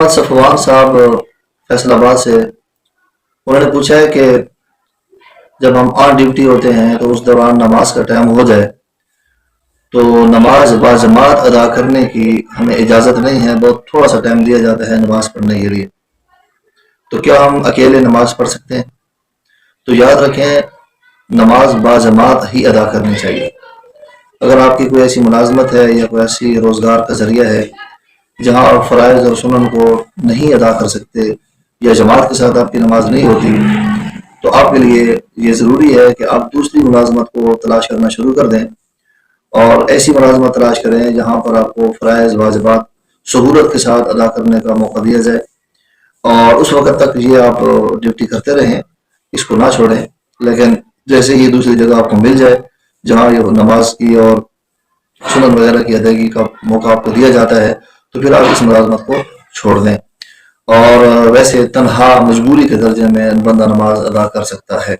صفوان صاحب فیصل آباد سے، انہوں نے پوچھا ہے کہ جب ہم آن ڈیوٹی ہوتے ہیں تو اس دوران نماز کا ٹائم ہو جائے تو نماز بجماعت ادا کرنے کی ہمیں اجازت نہیں ہے، بہت تھوڑا سا ٹائم دیا جاتا ہے نماز پڑھنے کے لیے، تو کیا ہم اکیلے نماز پڑھ سکتے ہیں؟ تو یاد رکھیں، نماز بجماعت ہی ادا کرنی چاہیے۔ اگر آپ کی کوئی ایسی ملازمت ہے یا کوئی ایسی روزگار کا ذریعہ ہے جہاں آپ فرائض اور سنن کو نہیں ادا کر سکتے یا جماعت کے ساتھ آپ کی نماز نہیں ہوتی، تو آپ کے لیے یہ ضروری ہے کہ آپ دوسری ملازمت کو تلاش کرنا شروع کر دیں، اور ایسی ملازمت تلاش کریں جہاں پر آپ کو فرائض واجبات سہولت کے ساتھ ادا کرنے کا موقع دیا جائے، اور اس وقت تک یہ آپ ڈیوٹی کرتے رہیں، اس کو نہ چھوڑیں۔ لیکن جیسے ہی دوسری جگہ آپ کو مل جائے جہاں یہ نماز کی اور سنن وغیرہ کی ادائیگی کا موقع آپ کو دیا جاتا ہے تو پھر آپ اس ملازمت کو چھوڑ دیں۔ اور ویسے تنہا مجبوری کے درجے میں بندہ نماز ادا کر سکتا ہے۔